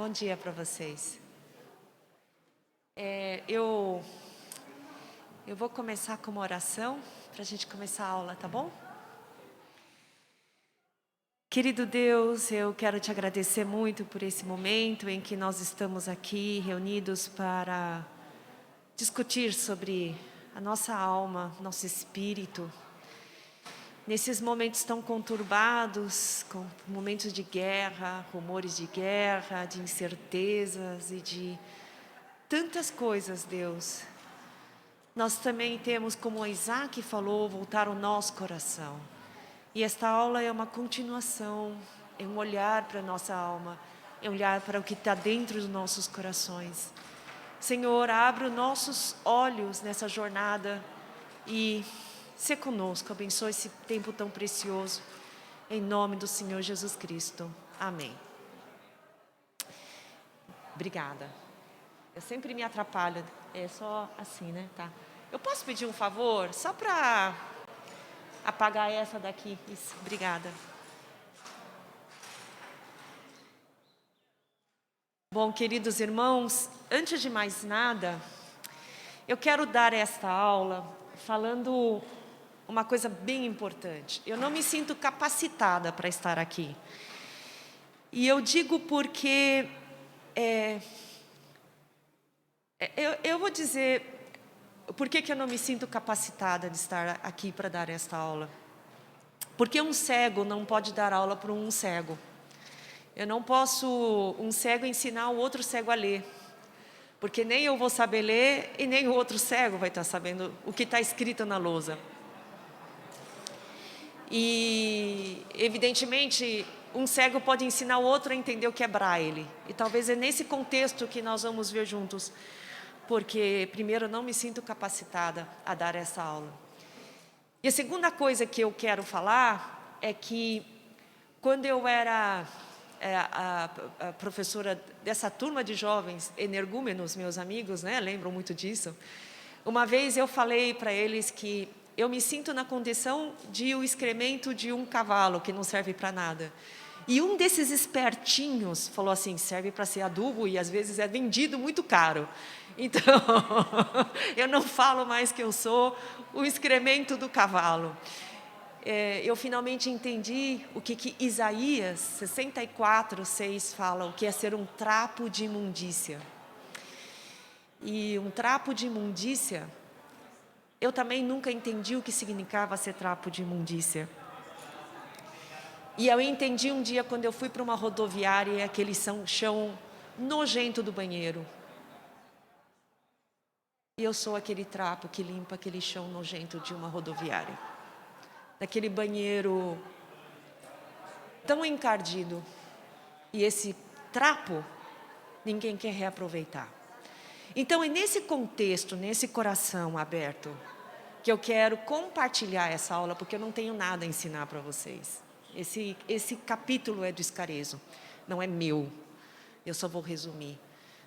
Bom dia para vocês. Eu vou começar com uma oração para a gente começar a aula, tá bom? Querido Deus, eu quero te agradecer muito por esse momento em que nós estamos aqui reunidos para discutir sobre a nossa alma, nosso espírito. Nesses momentos tão conturbados, com momentos de guerra, rumores de guerra, de incertezas e de tantas coisas, Deus. Nós também temos, como Isaac falou, voltar o nosso coração. E esta aula é uma continuação, é um olhar para a nossa alma, é um olhar para o que está dentro dos nossos corações. Senhor, abre os nossos olhos nessa jornada e se conosco, abençoe esse tempo tão precioso, em nome do Senhor Jesus Cristo. Amém. Obrigada. Eu sempre me atrapalho, é só assim, né? Tá. Eu posso pedir um favor, só para apagar essa daqui? Isso, obrigada. Bom, queridos irmãos, antes de mais nada, eu quero dar esta aula falando uma coisa bem importante. Eu não me sinto capacitada para estar aqui. E eu digo porque eu vou dizer por que eu não me sinto capacitada de estar aqui para dar esta aula. Porque um cego não pode dar aula para um cego. Eu não posso, um cego, ensinar o outro cego a ler. Porque nem eu vou saber ler e nem o outro cego vai estar sabendo o que está escrito na lousa. E, evidentemente, um cego pode ensinar o outro a entender o que é braille. E talvez é nesse contexto que nós vamos ver juntos. Porque, primeiro, eu não me sinto capacitada a dar essa aula. E a segunda coisa que eu quero falar é que, quando eu era a professora dessa turma de jovens energúmenos, meus amigos, né, lembram muito disso, uma vez eu falei para eles que eu me sinto na condição de o excremento de um cavalo que não serve para nada. E um desses espertinhos falou assim, serve para ser adubo e às vezes é vendido muito caro. Então, eu não falo mais que eu sou o excremento do cavalo. Eu finalmente entendi o que Isaías 64:6 fala, o que é ser um trapo de imundícia. E um trapo de imundícia, eu também nunca entendi o que significava ser trapo de imundícia. E eu entendi um dia quando eu fui para uma rodoviária e aquele chão nojento do banheiro. E eu sou aquele trapo que limpa aquele chão nojento de uma rodoviária. Daquele banheiro tão encardido. E esse trapo, ninguém quer reaproveitar. Então, é nesse contexto, nesse coração aberto, que eu quero compartilhar essa aula, porque eu não tenho nada a ensinar para vocês. Esse capítulo é do Escarezo, não é meu. Eu só vou resumir.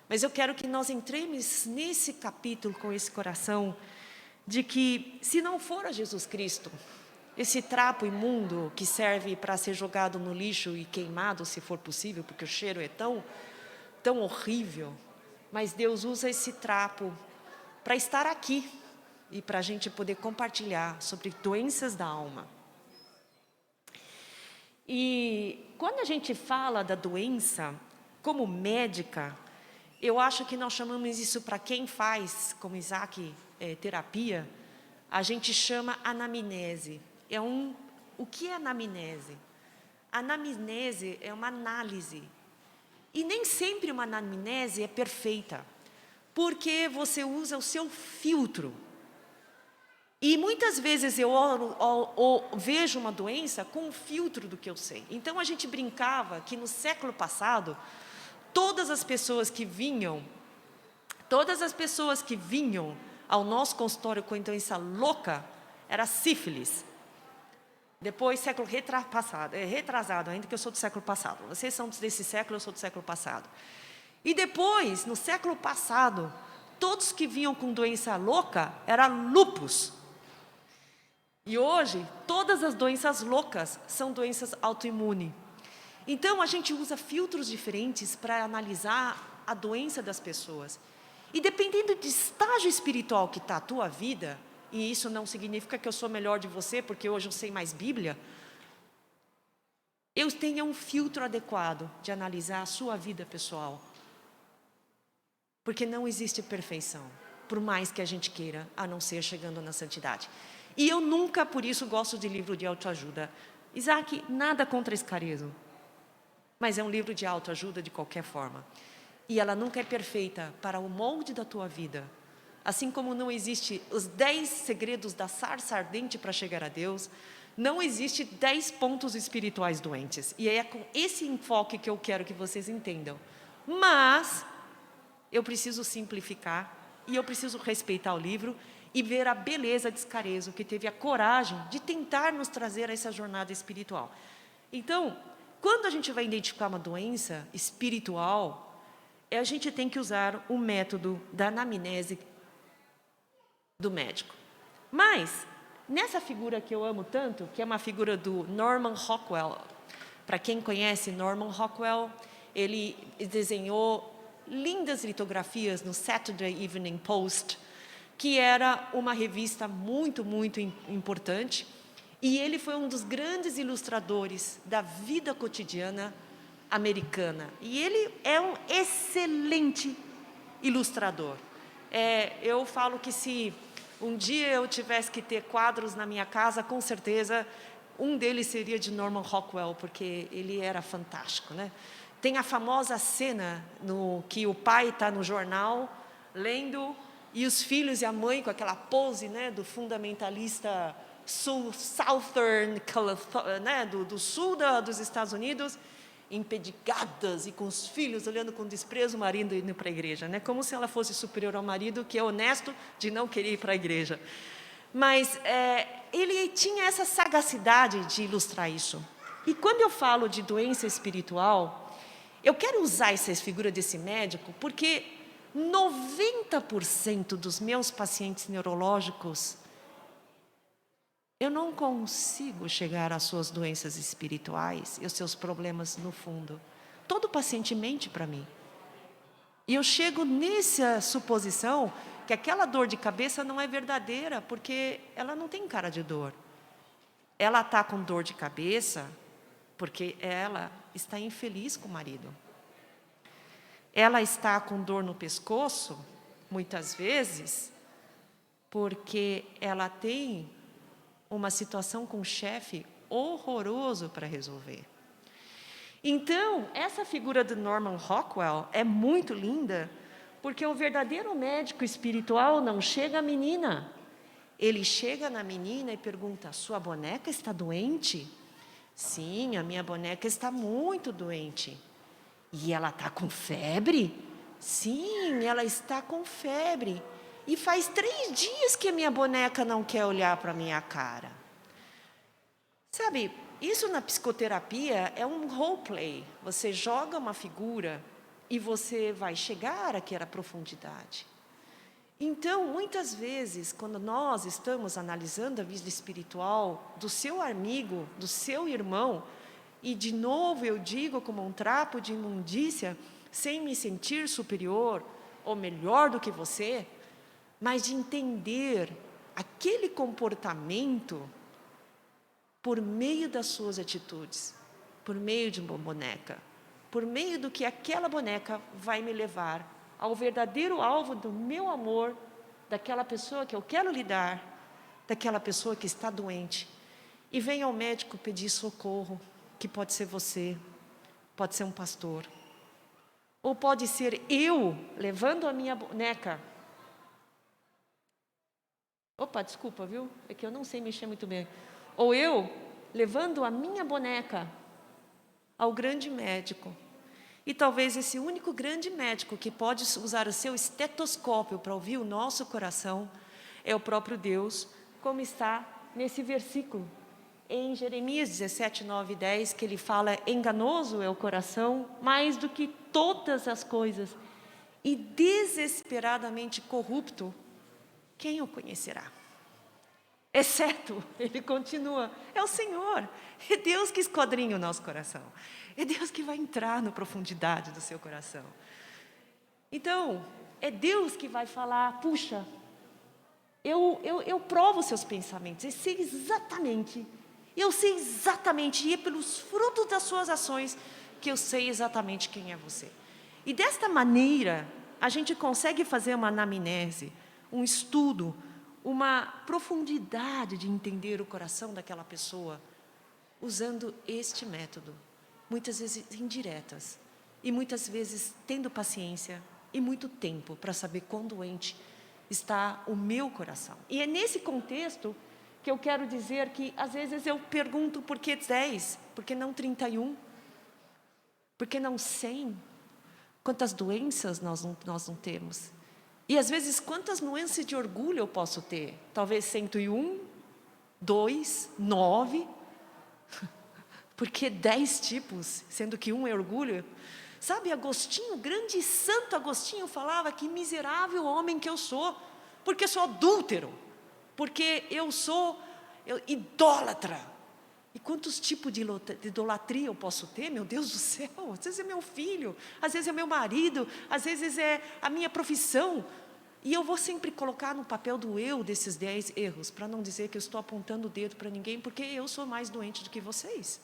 Mas eu quero que nós entremos nesse capítulo com esse coração de que, se não for a Jesus Cristo, esse trapo imundo que serve para ser jogado no lixo e queimado, se for possível, porque o cheiro é tão horrível, mas Deus usa esse trapo para estar aqui e para a gente poder compartilhar sobre doenças da alma. E quando a gente fala da doença, como médica, eu acho que nós chamamos isso, para quem faz, como Isaac, terapia, a gente chama anamnese. O que é anamnese? Anamnese é uma análise. E nem sempre uma anamnese é perfeita, porque você usa o seu filtro. E muitas vezes eu vejo uma doença com o filtro do que eu sei. Então a gente brincava que no século passado, todas as pessoas que vinham ao nosso consultório com doença louca, era sífilis. Depois, século retrasado, ainda que eu sou do século passado. Vocês são desse século, eu sou do século passado. E depois, no século passado, todos que vinham com doença louca, era lúpus. E hoje, todas as doenças loucas são doenças autoimunes. Então, a gente usa filtros diferentes para analisar a doença das pessoas. E dependendo do estágio espiritual que está a tua vida, e isso não significa que eu sou melhor de você, porque hoje eu sei mais Bíblia, eu tenho um filtro adequado de analisar a sua vida pessoal. Porque não existe perfeição, por mais que a gente queira, a não ser chegando na santidade. E eu nunca, por isso, gosto de livro de autoajuda. Isaac, nada contra Escarezo, mas é um livro de autoajuda de qualquer forma. E ela nunca é perfeita para o molde da tua vida. Assim como não existe os 10 segredos da sarça ardente para chegar a Deus, não existe 10 pontos espirituais doentes. E é com esse enfoque que eu quero que vocês entendam. Mas eu preciso simplificar e eu preciso respeitar o livro e ver a beleza de Escarezo, que teve a coragem de tentar nos trazer essa jornada espiritual. Então, quando a gente vai identificar uma doença espiritual, a gente tem que usar o método da anamnese do médico. Mas, nessa figura que eu amo tanto, que é uma figura do Norman Rockwell, para quem conhece Norman Rockwell, ele desenhou lindas litografias no Saturday Evening Post, que era uma revista muito, muito importante, e ele foi um dos grandes ilustradores da vida cotidiana americana. E ele é um excelente ilustrador. Eu falo que se um dia eu tivesse que ter quadros na minha casa, com certeza um deles seria de Norman Rockwell, porque ele era fantástico, né? Tem a famosa cena no que o pai está no jornal lendo e os filhos e a mãe com aquela pose, né, do fundamentalista Southern, né, do sul dos Estados Unidos, empedigadas e com os filhos olhando com desprezo o marido indo para a igreja, né, como se ela fosse superior ao marido, que é honesto de não querer ir para a igreja. Mas ele tinha essa sagacidade de ilustrar isso. E quando eu falo de doença espiritual, eu quero usar essa figura desse médico porque 90% dos meus pacientes neurológicos, eu não consigo chegar às suas doenças espirituais e aos seus problemas no fundo. Todo paciente mente para mim. E eu chego nessa suposição que aquela dor de cabeça não é verdadeira, porque ela não tem cara de dor. Ela está com dor de cabeça porque ela está infeliz com o marido. Ela está com dor no pescoço, muitas vezes, porque ela tem uma situação com o chefe horroroso para resolver. Então, essa figura de Norman Rockwell é muito linda, porque o verdadeiro médico espiritual não chega à menina. Ele chega na menina e pergunta: sua boneca está doente? Sim, a minha boneca está muito doente. E ela está com febre? Sim, ela está com febre. E faz 3 dias que a minha boneca não quer olhar para a minha cara. Sabe, isso na psicoterapia é um roleplay. Você joga uma figura e você vai chegar àquela profundidade. Então, muitas vezes, quando nós estamos analisando a vida espiritual do seu amigo, do seu irmão, e de novo eu digo como um trapo de imundícia, sem me sentir superior ou melhor do que você, mas de entender aquele comportamento por meio das suas atitudes, por meio de uma boneca, por meio do que aquela boneca vai me levar ao verdadeiro alvo do meu amor, daquela pessoa que eu quero lidar, daquela pessoa que está doente. E vem ao médico pedir socorro, que pode ser você, pode ser um pastor, ou pode ser eu levando a minha boneca. Opa, desculpa, viu? É que eu não sei mexer muito bem. Ou eu levando a minha boneca ao grande médico. E talvez esse único grande médico que pode usar o seu estetoscópio para ouvir o nosso coração é o próprio Deus, como está nesse versículo. Em Jeremias 17, 9 e 10, que ele fala: enganoso é o coração mais do que todas as coisas, e desesperadamente corrupto, quem o conhecerá? Exceto, ele continua, é o Senhor, é Deus que esquadrinha o nosso coração, é Deus que vai entrar na profundidade do seu coração. Então, é Deus que vai falar, puxa, eu provo os seus pensamentos, eu sei exatamente, e é pelos frutos das suas ações que eu sei exatamente quem é você. E desta maneira, a gente consegue fazer uma anamnese, um estudo, uma profundidade de entender o coração daquela pessoa, usando este método, muitas vezes indiretas, e muitas vezes tendo paciência e muito tempo para saber quão doente está o meu coração. E é nesse contexto que eu quero dizer que, às vezes, eu pergunto por que 10, por que não 31, por que não 100? Quantas doenças nós não temos? E, às vezes, quantas nuances de orgulho eu posso ter? Talvez 101, 2, 9, porque 10 tipos, sendo que um é orgulho. Sabe, Agostinho, grande santo Agostinho, falava que miserável homem que eu sou, porque sou adúltero, porque eu sou idólatra. E quantos tipos de idolatria eu posso ter, meu Deus do céu? Às vezes é meu filho, às vezes é meu marido, às vezes é a minha profissão. E eu vou sempre colocar no papel do eu desses 10 erros, para não dizer que eu estou apontando o dedo para ninguém, porque eu sou mais doente do que vocês.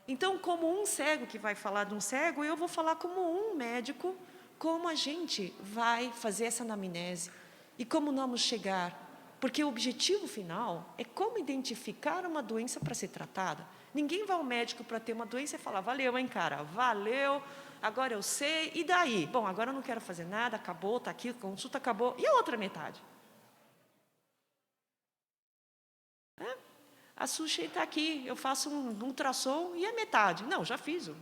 Então, como um cego que vai falar de um cego, eu vou falar como um médico, como a gente vai fazer essa anamnese e como vamos chegar. Porque o objetivo final é como identificar uma doença para ser tratada. Ninguém vai ao médico para ter uma doença e falar, valeu, hein, cara, valeu, agora eu sei, e daí? Bom, agora eu não quero fazer nada, acabou, está aqui, a consulta acabou. E a outra metade? A Sushi está aqui, eu faço um ultrassom e é metade. Não, já fiz, o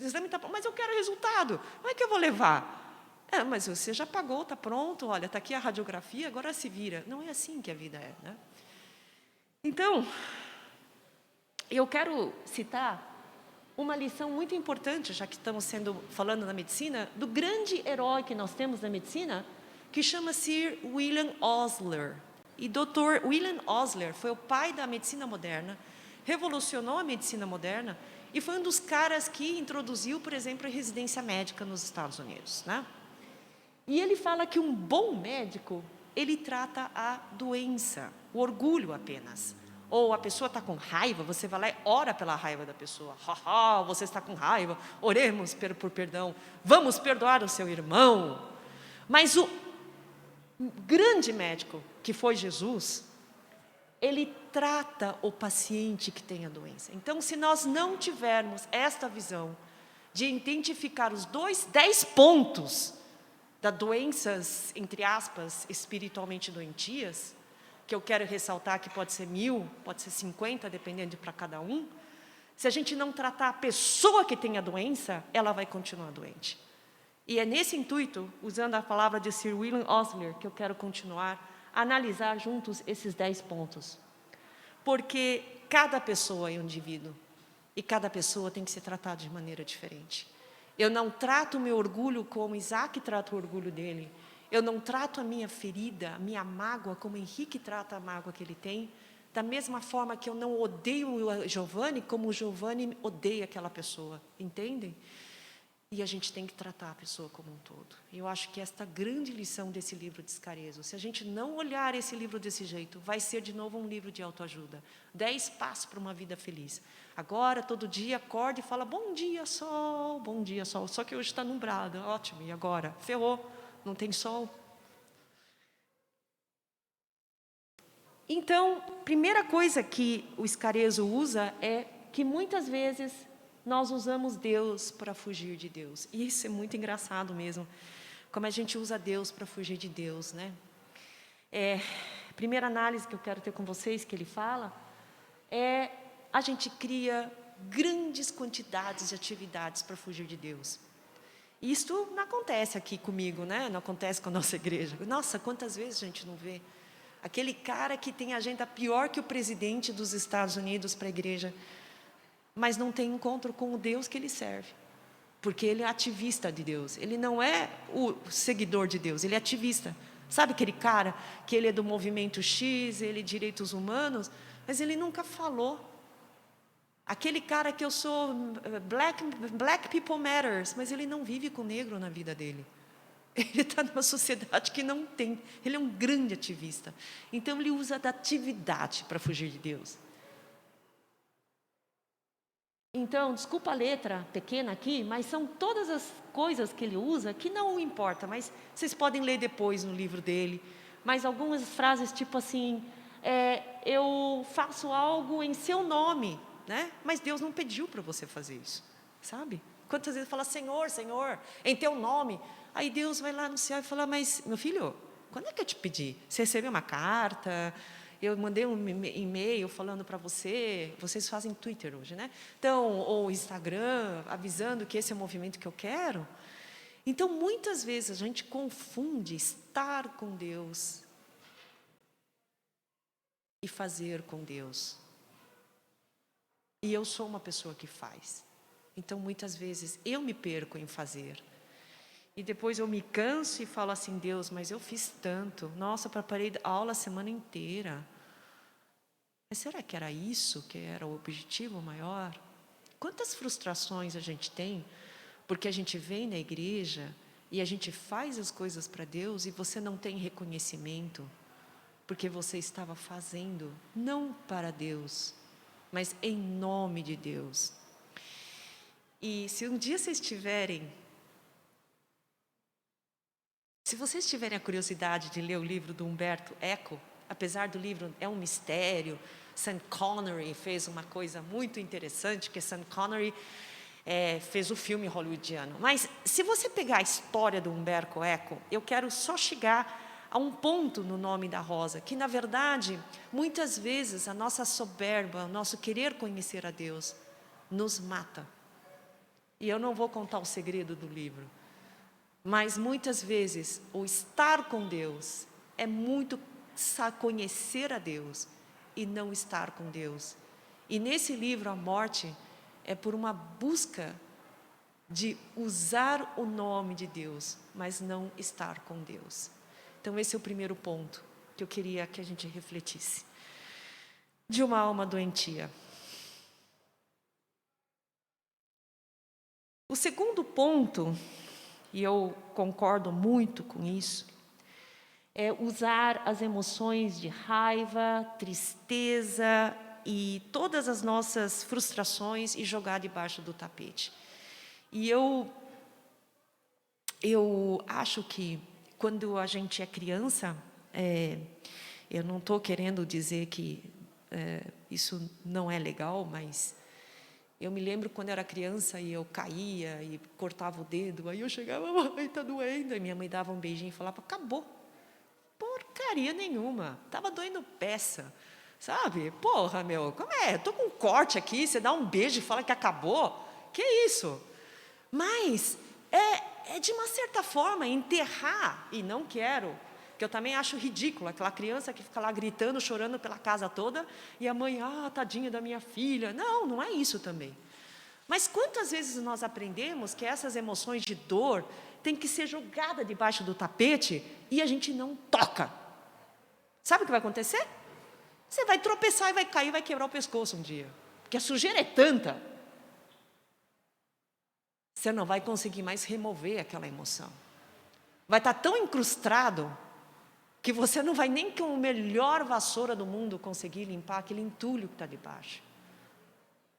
exame está pronto, mas eu quero resultado. Como é que eu vou levar? Mas você já pagou, está pronto, olha, está aqui a radiografia, agora se vira. Não é assim que a vida é, né? Então, eu quero citar uma lição muito importante, já que estamos falando da medicina, do grande herói que nós temos na medicina, que chama-se William Osler. E Dr. William Osler foi o pai da medicina moderna, revolucionou a medicina moderna e foi um dos caras que introduziu, por exemplo, a residência médica nos Estados Unidos, né? E ele fala que um bom médico, ele trata a doença, o orgulho apenas. Ou a pessoa está com raiva, você vai lá e ora pela raiva da pessoa. Você está com raiva, oremos por perdão, vamos perdoar o seu irmão. Mas o grande médico, que foi Jesus, ele trata o paciente que tem a doença. Então, se nós não tivermos esta visão de identificar os 10 pontos das doenças, entre aspas, espiritualmente doentias, que eu quero ressaltar que pode ser 1000, pode ser 50, dependendo para cada um, se a gente não tratar a pessoa que tem a doença, ela vai continuar doente. E é nesse intuito, usando a palavra de Sir William Osler, que eu quero continuar a analisar juntos esses 10 pontos. Porque cada pessoa é um indivíduo, e cada pessoa tem que ser tratada de maneira diferente. Eu não trato o meu orgulho como Isaac trata o orgulho dele. Eu não trato a minha ferida, a minha mágoa, como Henrique trata a mágoa que ele tem. Da mesma forma que eu não odeio o Giovanni, como o Giovanni odeia aquela pessoa. Entendem? E a gente tem que tratar a pessoa como um todo. E eu acho que esta grande lição desse livro de Scareso, se a gente não olhar esse livro desse jeito, vai ser de novo um livro de autoajuda. 10 passos para uma vida feliz. Agora, todo dia, acorda e fala, bom dia, sol, bom dia, sol. Só que hoje está nublado, ótimo, e agora? Ferrou, não tem sol. Então, primeira coisa que o Scareso usa é que muitas vezes nós usamos Deus para fugir de Deus. E isso é muito engraçado mesmo, como a gente usa Deus para fugir de Deus, né? Primeira análise que eu quero ter com vocês, que ele fala, é a gente cria grandes quantidades de atividades para fugir de Deus. E isso não acontece aqui comigo, né? Não acontece com a nossa igreja. Nossa, quantas vezes a gente não vê? Aquele cara que tem agenda pior que o presidente dos Estados Unidos para a igreja, mas não tem encontro com o Deus que ele serve, porque ele é ativista de Deus, ele não é o seguidor de Deus, ele é ativista. Sabe aquele cara que ele é do movimento X, ele é direitos humanos, mas ele nunca falou. Aquele cara que eu sou Black People Matters, mas ele não vive com negro na vida dele. Ele está numa sociedade que não tem. Ele é um grande ativista. Então, ele usa da atividade para fugir de Deus. Então, desculpa a letra pequena aqui, mas são todas as coisas que ele usa que não importa, mas vocês podem ler depois no livro dele. Mas algumas frases tipo assim, eu faço algo em seu nome, né? Mas Deus não pediu para você fazer isso, sabe? Quantas vezes fala, Senhor, Senhor, em teu nome. Aí Deus vai lá no céu e fala, mas meu filho, quando é que eu te pedi? Você recebeu uma carta? Eu mandei um e-mail falando para você, vocês fazem Twitter hoje, né? Então, ou Instagram, avisando que esse é o movimento que eu quero. Então, muitas vezes a gente confunde estar com Deus e fazer com Deus. E eu sou uma pessoa que faz. Então, muitas vezes, eu me perco em fazer. E depois eu me canso e falo assim, Deus, mas eu fiz tanto. Nossa, preparei aula a semana inteira. Mas será que era isso que era o objetivo maior? Quantas frustrações a gente tem, porque a gente vem na igreja e a gente faz as coisas para Deus e você não tem reconhecimento, porque você estava fazendo, não para Deus, mas em nome de Deus. E se um dia vocês tiverem... Se vocês tiverem a curiosidade de ler o livro do Humberto Eco, apesar do livro é um mistério, Sean Connery fez uma coisa muito interessante, que Sean Connery fez o filme hollywoodiano. Mas se você pegar a história do Humberto Eco, eu quero só chegar a um ponto no Nome da Rosa, que na verdade, muitas vezes a nossa soberba, o nosso querer conhecer a Deus, nos mata. E eu não vou contar o segredo do livro. Mas muitas vezes o estar com Deus é muito conhecer a Deus e não estar com Deus. E nesse livro, a morte é por uma busca de usar o nome de Deus, mas não estar com Deus. Então esse é o primeiro ponto que eu queria que a gente refletisse. De uma alma doentia. O segundo ponto, e eu concordo muito com isso, é usar as emoções de raiva, tristeza e todas as nossas frustrações e jogar debaixo do tapete. E eu acho que quando a gente é criança, eu não estou querendo dizer que isso não é legal, mas... Eu me lembro quando eu era criança e eu caía e cortava o dedo, aí eu chegava, mãe, está doendo. E minha mãe dava um beijinho e falava, acabou. Porcaria nenhuma, estava doendo peça, sabe? Porra, meu, como é? Estou com um corte aqui, você dá um beijo e fala que acabou? Que isso? Mas é de uma certa forma enterrar, e não quero, que eu também acho ridículo, aquela criança que fica lá gritando, chorando pela casa toda, e a mãe, tadinha da minha filha. Não, não é isso também. Mas quantas vezes nós aprendemos que essas emoções de dor têm que ser jogadas debaixo do tapete e a gente não toca? Sabe o que vai acontecer? Você vai tropeçar e vai cair, vai quebrar o pescoço um dia. Porque a sujeira é tanta, você não vai conseguir mais remover aquela emoção. Vai estar tão incrustado que você não vai nem com a melhor vassoura do mundo conseguir limpar aquele entulho que está debaixo.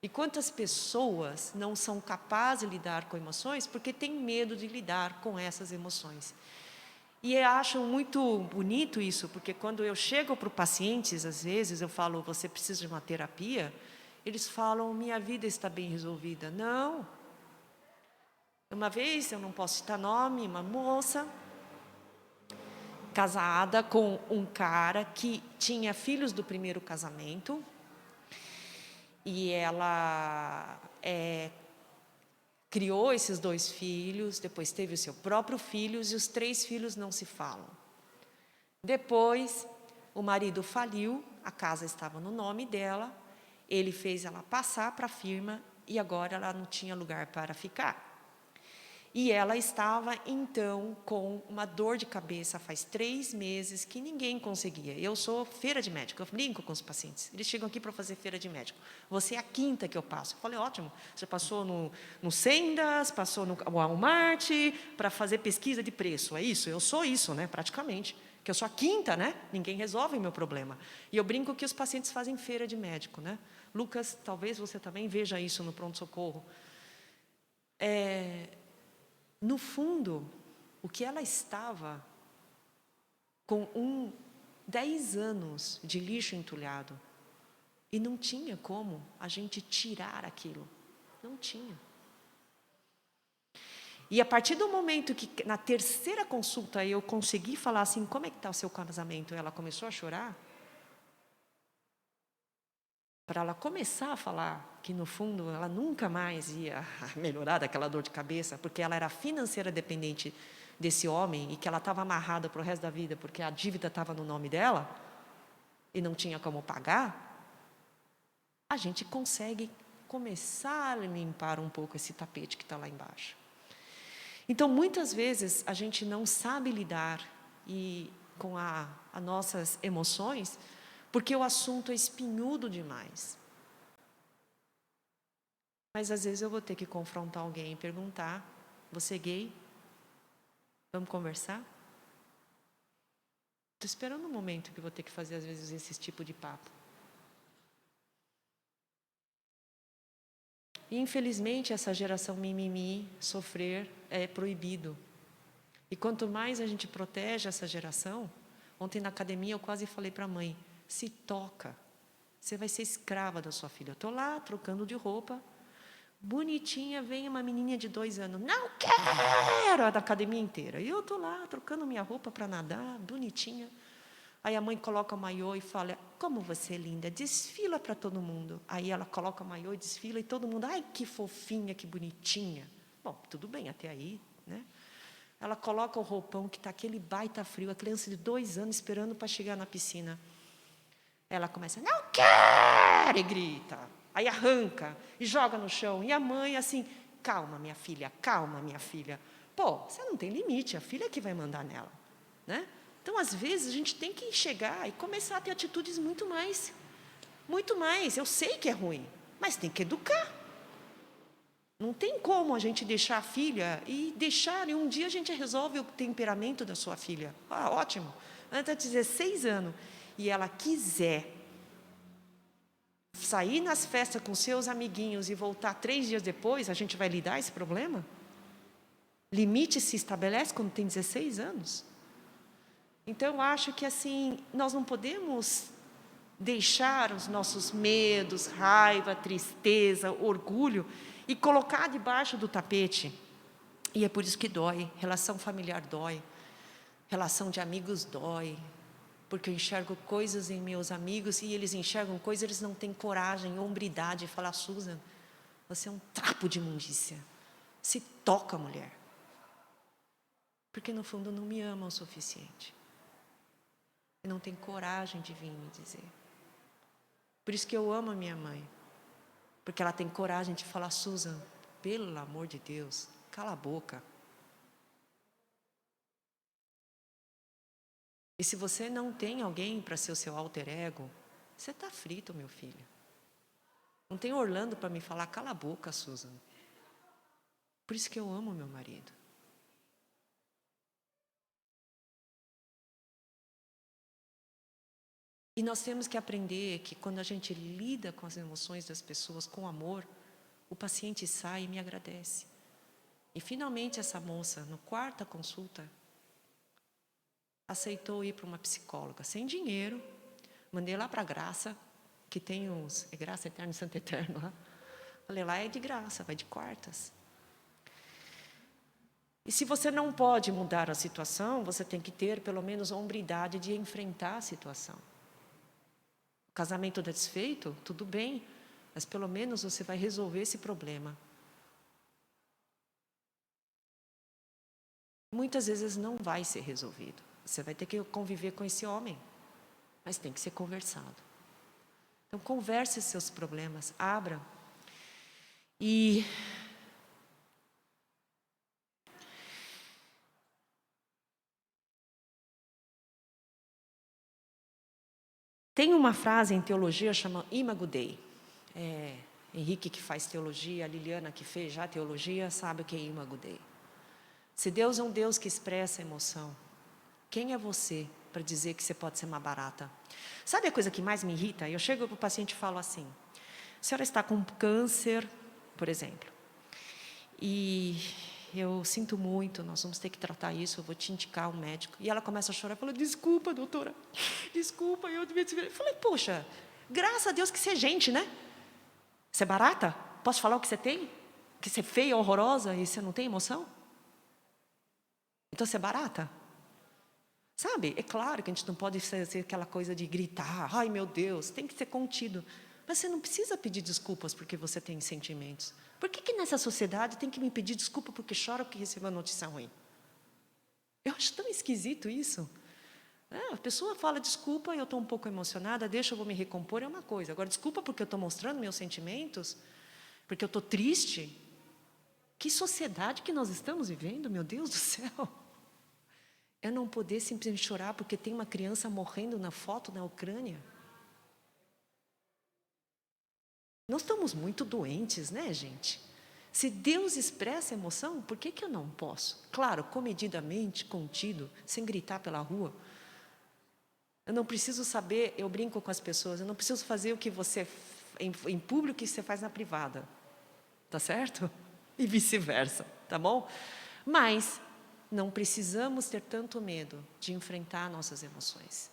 E quantas pessoas não são capazes de lidar com emoções porque têm medo de lidar com essas emoções. E eu acho muito bonito isso, porque quando eu chego para os pacientes, às vezes eu falo, você precisa de uma terapia, eles falam, minha vida está bem resolvida. Não. Uma vez, eu não posso citar nome, uma moça casada com um cara que tinha filhos do primeiro casamento e ela criou esses 2 filhos, depois teve o seu próprio filho e os 3 filhos não se falam. Depois, o marido faliu, a casa estava no nome dela, ele fez ela passar para a firma e agora ela não tinha lugar para ficar. E ela estava, então, com uma dor de cabeça faz 3 meses que ninguém conseguia. Eu sou feira de médico, eu brinco com os pacientes. Eles chegam aqui para fazer feira de médico. Você é a 5ª que eu passo. Eu falei, ótimo, você passou no Sendas, passou no Walmart, para fazer pesquisa de preço. É isso? Eu sou isso, né, praticamente. Que eu sou a 5ª, né? Ninguém resolve o meu problema. E eu brinco que os pacientes fazem feira de médico, né? Lucas, talvez você também veja isso no pronto-socorro. No fundo, o que ela estava com 10 anos de lixo entulhado e não tinha como a gente tirar aquilo. Não tinha. E a partir do momento que, na 3ª consulta, eu consegui falar assim, como é que está o seu casamento? Ela começou a chorar. Para ela começar a falar que, no fundo, ela nunca mais ia melhorar daquela dor de cabeça, porque ela era financeira dependente desse homem e que ela estava amarrada para o resto da vida, porque a dívida estava no nome dela e não tinha como pagar, a gente consegue começar a limpar um pouco esse tapete que está lá embaixo. Então, muitas vezes, a gente não sabe lidar com as nossas emoções, porque o assunto é espinhudo demais. Mas, às vezes, eu vou ter que confrontar alguém e perguntar, você é gay? Vamos conversar? Estou esperando um momento que eu vou ter que fazer, às vezes, esse tipo de papo. E, infelizmente, essa geração mimimi, sofrer, é proibido. E quanto mais a gente protege essa geração, ontem na academia eu quase falei para a mãe, se toca, você vai ser escrava da sua filha. Eu estou lá, trocando de roupa, bonitinha, vem uma menininha de 2 anos, não quero, a da academia inteira. E eu estou lá, trocando minha roupa para nadar, bonitinha. Aí a mãe coloca o maiô e fala, como você é linda, desfila para todo mundo. Aí ela coloca o maiô e desfila e todo mundo, ai, que fofinha, que bonitinha. Bom, tudo bem até aí, né? Ela coloca o roupão que está aquele baita frio, a criança de 2 anos esperando para chegar na piscina. Ela começa, não quero, e grita. Aí arranca e joga no chão. E a mãe assim, calma, minha filha, calma, minha filha. Pô, você não tem limite, a filha é que vai mandar nela, né? Então, às vezes, a gente tem que chegar e começar a ter atitudes muito mais. Eu sei que é ruim, mas tem que educar. Não tem como a gente deixar a filha e um dia a gente resolve o temperamento da sua filha. Ah, ótimo. Ela está 16 anos e ela quiser sair nas festas com seus amiguinhos e voltar 3 dias depois, a gente vai lidar esse problema? Limite se estabelece quando tem 16 anos? Então, eu acho que assim, nós não podemos deixar os nossos medos, raiva, tristeza, orgulho e colocar debaixo do tapete. E é por isso que dói, relação familiar dói, relação de amigos dói, porque eu enxergo coisas em meus amigos e eles enxergam coisas, eles não têm coragem, hombridade de falar, Susan, você é um trapo de imundícia, se toca, mulher. Porque no fundo não me ama o suficiente. E não tem coragem de vir me dizer. Por isso que eu amo a minha mãe. Porque ela tem coragem de falar, Susan, pelo amor de Deus, cala a boca. E se você não tem alguém para ser o seu alter ego, você está frito, meu filho. Não tem Orlando para me falar, cala a boca, Susan. Por isso que eu amo meu marido. E nós temos que aprender que quando a gente lida com as emoções das pessoas com amor, o paciente sai e me agradece. E finalmente essa moça, na 4ª consulta, aceitou ir para uma psicóloga, sem dinheiro. Mandei lá para a Graça, que tem os... É Graça Eterna e Santo Eterno lá. Falei, lá é de graça, vai de quartas. E se você não pode mudar a situação, você tem que ter pelo menos a hombridade de enfrentar a situação. O casamento está desfeito? Tudo bem, mas pelo menos você vai resolver esse problema. Muitas vezes não vai ser resolvido. Você vai ter que conviver com esse homem, mas tem que ser conversado. Então, converse seus problemas, abra. E Tem uma frase em teologia chama Imago Dei. Henrique, que faz teologia, a Liliana, que fez já teologia, sabe o que é Imago Dei. Se Deus é um Deus que expressa emoção, quem é você para dizer que você pode ser uma barata? Sabe a coisa que mais me irrita? Eu chego para o paciente e falo assim: a senhora está com câncer, por exemplo, e eu sinto muito, nós vamos ter que tratar isso, eu vou te indicar um médico. E ela começa a chorar e fala: desculpa, doutora, desculpa, eu devia te ver. Eu falei: poxa, graças a Deus que você é gente, né? Você é barata? Posso falar o que você tem? Que você é feia, horrorosa e você não tem emoção? Então você é barata? Sabe, é claro que a gente não pode fazer aquela coisa de gritar, ai meu Deus, tem que ser contido. Mas você não precisa pedir desculpas porque você tem sentimentos. Por que nessa sociedade tem que me pedir desculpa porque chora porque recebeu uma notícia ruim? Eu acho tão esquisito isso. A pessoa fala desculpa, eu estou um pouco emocionada, deixa, eu vou me recompor, é uma coisa. Agora, desculpa porque eu estou mostrando meus sentimentos, porque eu estou triste. Que sociedade que nós estamos vivendo, meu Deus do céu. É não poder simplesmente chorar porque tem uma criança morrendo na foto na Ucrânia. Nós estamos muito doentes, né, gente? Se Deus expressa emoção, por que eu não posso? Claro, comedidamente, contido, sem gritar pela rua. Eu não preciso saber, eu brinco com as pessoas, eu não preciso fazer o que você em público que você faz na privada. Tá certo? E vice-versa, tá bom? Mas não precisamos ter tanto medo de enfrentar nossas emoções.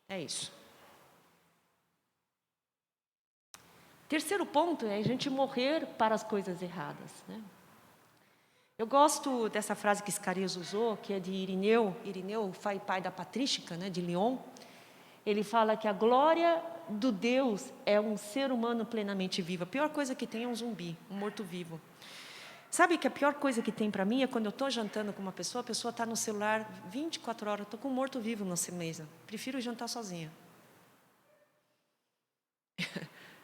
É isso. Terceiro ponto é a gente morrer para as coisas erradas, né? Eu gosto dessa frase que Iscarias usou, que é de Irineu. Irineu, pai da patrística, né, de Lyon. Ele fala que a glória do Deus é um ser humano plenamente vivo. A pior coisa que tem é um zumbi, um morto-vivo. Sabe que a pior coisa que tem para mim é quando eu estou jantando com uma pessoa, a pessoa está no celular 24 horas, estou com um morto-vivo na mesa. Prefiro jantar sozinha.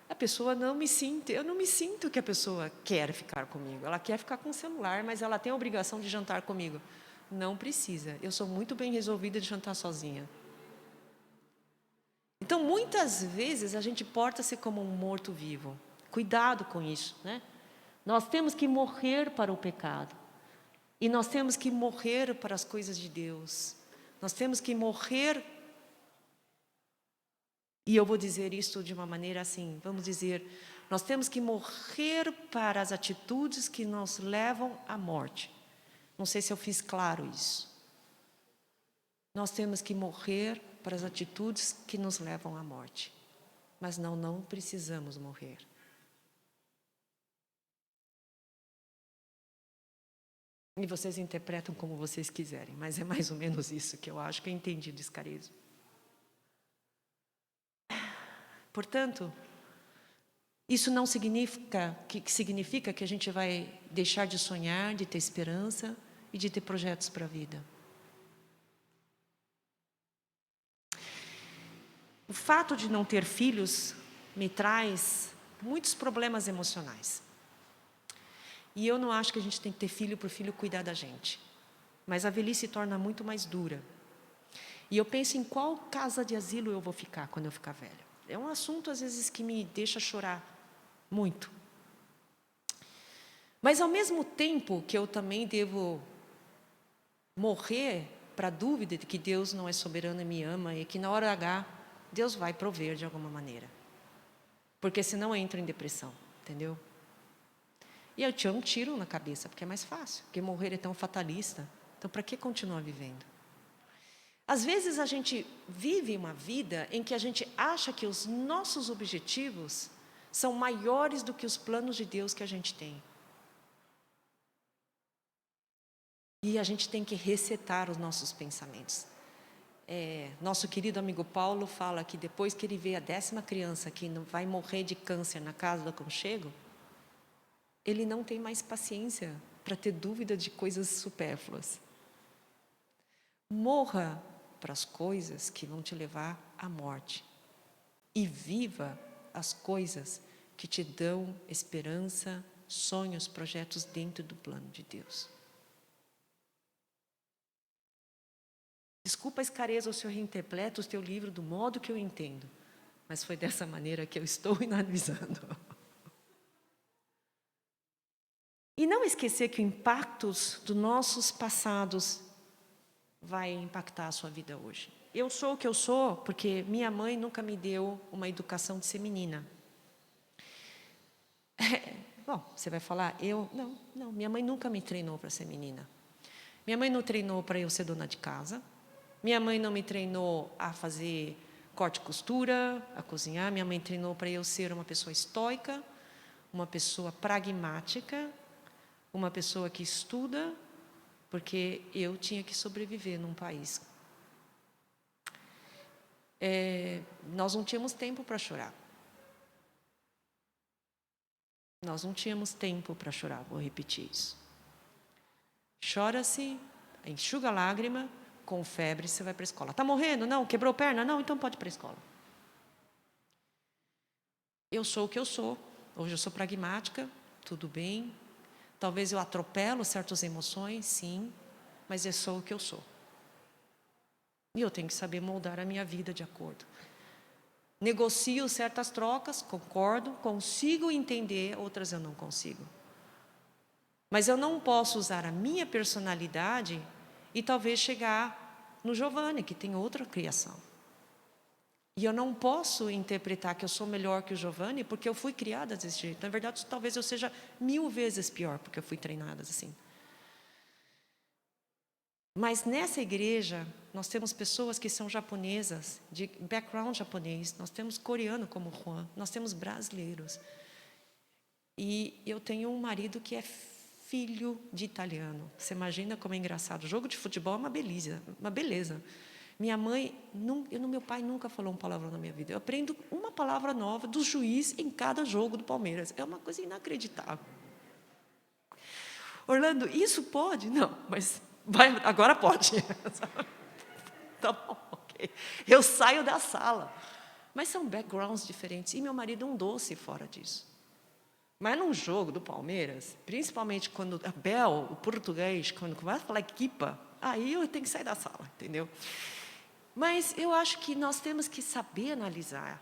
A pessoa não me sinto, eu não me sinto que a pessoa quer ficar comigo. Ela quer ficar com o celular, mas ela tem a obrigação de jantar comigo. Não precisa. Eu sou muito bem resolvida de jantar sozinha. Então, muitas vezes, a gente porta-se como um morto-vivo. Cuidado com isso, né? Nós temos que morrer para o pecado. E nós temos que morrer para as coisas de Deus. Nós temos que morrer. E eu vou dizer isso de uma maneira assim, vamos dizer, nós temos que morrer para as atitudes que nos levam à morte. Não sei se eu fiz claro isso. Nós temos que morrer para as atitudes que nos levam à morte. Mas não precisamos morrer. E vocês interpretam como vocês quiserem, mas é mais ou menos isso que eu acho que eu entendi do Iscarias. Portanto, isso não significa que a gente vai deixar de sonhar, de ter esperança e de ter projetos para a vida. O fato de não ter filhos me traz muitos problemas emocionais. E eu não acho que a gente tem que ter filho para o filho cuidar da gente. Mas a velhice se torna muito mais dura. E eu penso em qual casa de asilo eu vou ficar quando eu ficar velha. É um assunto, às vezes, que me deixa chorar muito. Mas, ao mesmo tempo que eu também devo morrer para a dúvida de que Deus não é soberano e me ama e que, na hora H, Deus vai prover de alguma maneira. Porque senão eu entro em depressão, entendeu? E eu tinha um tiro na cabeça, porque é mais fácil, porque morrer é tão fatalista. Então, para que continuar vivendo? Às vezes a gente vive uma vida em que a gente acha que os nossos objetivos são maiores do que os planos de Deus que a gente tem. E a gente tem que resetar os nossos pensamentos. Nosso querido amigo Paulo fala que depois que ele vê a 10ª criança que vai morrer de câncer na casa do aconchego, ele não tem mais paciência para ter dúvida de coisas supérfluas. Morra para as coisas que vão te levar à morte. E viva as coisas que te dão esperança, sonhos, projetos dentro do plano de Deus. Desculpa a escareza se eu reinterpreto o teu livro do modo que eu entendo, mas foi dessa maneira que eu estou analisando. E não esquecer que o impacto dos nossos passados vai impactar a sua vida hoje. Eu sou o que eu sou porque minha mãe nunca me deu uma educação de ser menina. Bom, você vai falar, não, minha mãe nunca me treinou para ser menina. Minha mãe não treinou para eu ser dona de casa. Minha mãe não me treinou a fazer corte e costura, a cozinhar. Minha mãe treinou para eu ser uma pessoa estoica, uma pessoa pragmática, uma pessoa que estuda, porque eu tinha que sobreviver num país. Nós não tínhamos tempo para chorar. Nós não tínhamos tempo para chorar, vou repetir isso. Chora-se, enxuga a lágrima, com febre você vai para a escola. Está morrendo? Não. Quebrou perna? Não, então pode ir para a escola. Eu sou o que eu sou. Hoje eu sou pragmática, tudo bem. Talvez eu atropelo certas emoções, sim, mas eu sou o que eu sou. E eu tenho que saber moldar a minha vida de acordo. Negocio certas trocas, concordo, consigo entender, outras eu não consigo. Mas eu não posso usar a minha personalidade e talvez chegar no Giovanni, que tem outra criação. E eu não posso interpretar que eu sou melhor que o Giovanni porque eu fui criada desse jeito. Na verdade, talvez eu seja 1000 vezes pior porque eu fui treinada assim. Mas nessa igreja, nós temos pessoas que são japonesas, de background japonês, nós temos coreano como Juan, nós temos brasileiros. E eu tenho um marido que é filho de italiano. Você imagina como é engraçado. O jogo de futebol é uma beleza. Minha mãe, meu pai nunca falou uma palavra na minha vida. Eu aprendo uma palavra nova do juiz em cada jogo do Palmeiras. É uma coisa inacreditável. Orlando, isso pode? Não, mas agora pode. Tá bom, ok. Eu saio da sala. Mas são backgrounds diferentes. E meu marido é um doce fora disso. Mas num jogo do Palmeiras, principalmente quando o português, quando vai falar equipa, aí eu tenho que sair da sala, entendeu? Mas eu acho que nós temos que saber analisar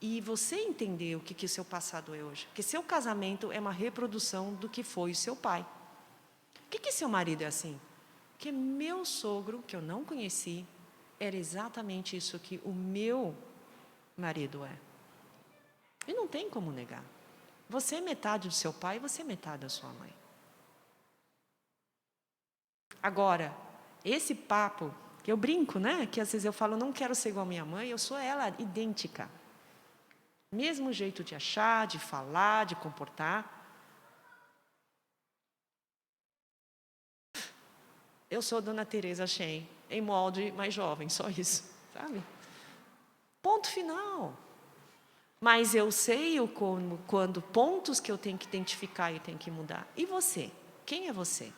e você entender o que o seu passado é hoje. Que seu casamento é uma reprodução do que foi o seu pai. Por que seu marido é assim? Porque meu sogro, que eu não conheci, era exatamente isso que o meu marido é. E não tem como negar. Você é metade do seu pai, você é metade da sua mãe. Agora, esse papo, que eu brinco, né? Que às vezes eu falo, não quero ser igual a minha mãe, eu sou ela, idêntica. Mesmo jeito de achar, de falar, de comportar. Eu sou Dona Teresa Shen, em molde mais jovem, só isso, sabe? Ponto final. Mas eu sei quando pontos que eu tenho que identificar e tenho que mudar. E você? Quem é você?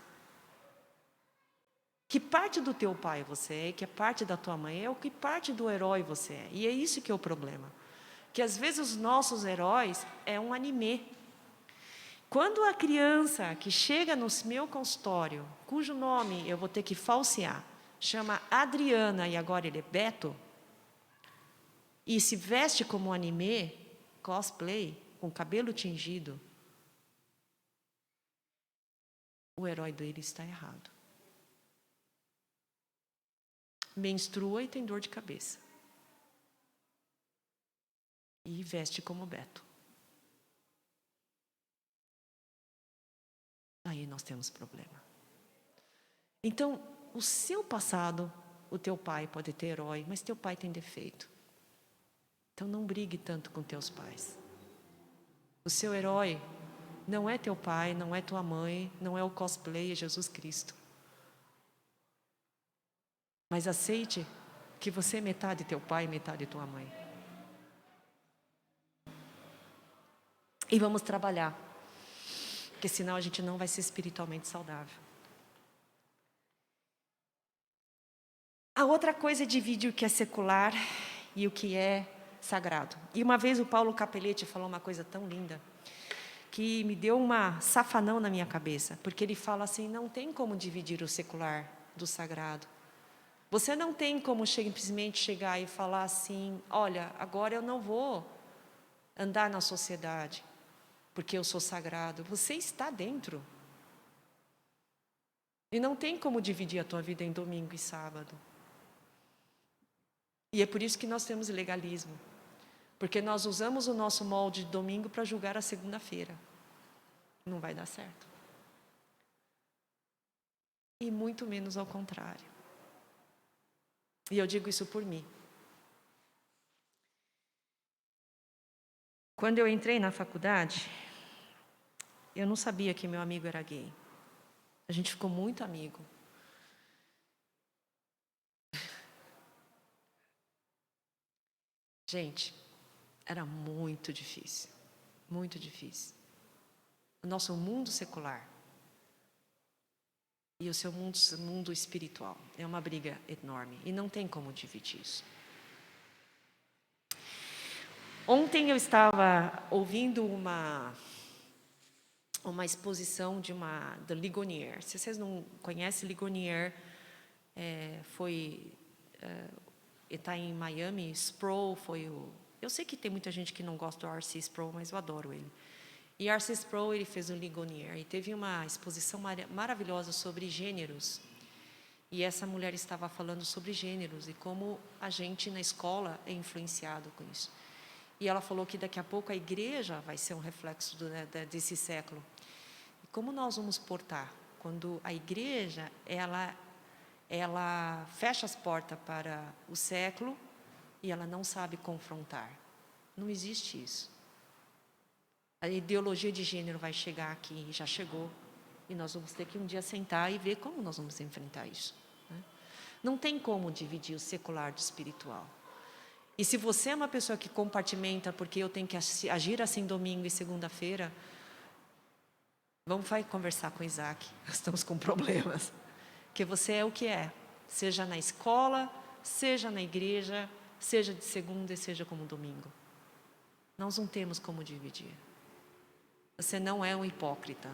Que parte do teu pai você é, que parte da tua mãe é, ou que parte do herói você é. E é isso que é o problema. Que às vezes os nossos heróis é um anime. Quando a criança que chega no meu consultório, cujo nome eu vou ter que falsear, chama Adriana e agora ele é Beto, e se veste como um anime, cosplay, com cabelo tingido, o herói dele está errado. Menstrua e tem dor de cabeça. E veste como Beto. Aí nós temos problema. Então, o seu passado, o teu pai pode ter herói, mas teu pai tem defeito. Então não brigue tanto com teus pais. O seu herói não é teu pai, não é tua mãe, não é o cosplay, é Jesus Cristo. Mas aceite que você é metade teu pai e metade tua mãe. E vamos trabalhar, porque senão a gente não vai ser espiritualmente saudável. A outra coisa é dividir o que é secular e o que é sagrado. E uma vez o Paulo Capelletti falou uma coisa tão linda, que me deu uma safanão na minha cabeça, porque ele fala assim, não tem como dividir o secular do sagrado. Você não tem como simplesmente chegar e falar assim, olha, agora eu não vou andar na sociedade, porque eu sou sagrado. Você está dentro. E não tem como dividir a tua vida em domingo e sábado. E é por isso que nós temos legalismo. Porque nós usamos o nosso molde de domingo para julgar a segunda-feira. Não vai dar certo. E muito menos ao contrário. E eu digo isso por mim. Quando eu entrei na faculdade, eu não sabia que meu amigo era gay. A gente ficou muito amigo. Gente, era muito difícil. Muito difícil. O nosso mundo secular e o seu mundo espiritual é uma briga enorme. E não tem como dividir isso. Ontem eu estava ouvindo uma exposição do Ligonier. Se vocês não conhecem, Ligonier está em Miami. Sproul foi o... Eu sei que tem muita gente que não gosta do R.C. Sproul, mas eu adoro ele. E R.C. Sproul, ele fez o Ligonier. E teve uma exposição maravilhosa sobre gêneros. E essa mulher estava falando sobre gêneros e como a gente na escola é influenciado com isso. E ela falou que daqui a pouco a igreja vai ser um reflexo desse século. E como nós vamos portar? Quando a igreja, ela fecha as portas para o século e ela não sabe confrontar. Não existe isso. A ideologia de gênero vai chegar aqui, já chegou, e nós vamos ter que um dia sentar e ver como nós vamos enfrentar isso. Né? Não tem como dividir o secular do espiritual. E se você é uma pessoa que compartimenta, porque eu tenho que agir assim domingo e segunda-feira, vai conversar com Isaac, nós estamos com problemas. Porque você é o que é, seja na escola, seja na igreja, seja de segunda e seja como domingo. Nós não temos como dividir. Você não é um hipócrita.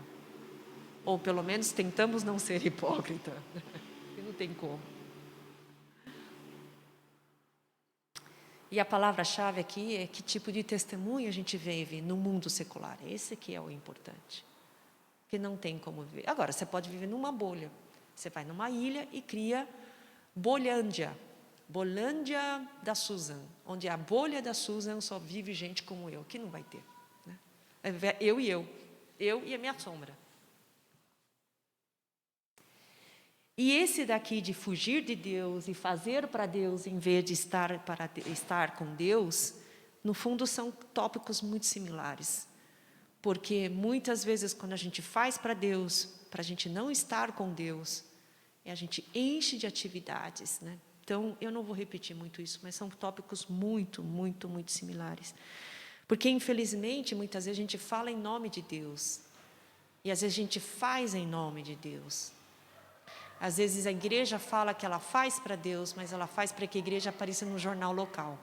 Ou pelo menos tentamos não ser hipócrita. E não tem como. E a palavra-chave aqui é que tipo de testemunho a gente vive no mundo secular. Esse que é o importante. Que não tem como viver. Agora, você pode viver numa bolha. Você vai numa ilha e cria Bolhândia. Bolhândia da Susan. Onde a bolha da Susan só vive gente como eu. Que não vai ter. Né? Eu e a minha sombra. E esse daqui de fugir de Deus e fazer para Deus em vez de estar com Deus, no fundo são tópicos muito similares. Porque muitas vezes quando a gente faz para Deus, para a gente não estar com Deus, a gente enche de atividades, né? Então, eu não vou repetir muito isso, mas são tópicos muito, muito, muito similares. Porque, infelizmente, muitas vezes a gente fala em nome de Deus. E às vezes a gente faz em nome de Deus. Às vezes a igreja fala que ela faz para Deus, mas ela faz para que a igreja apareça no jornal local.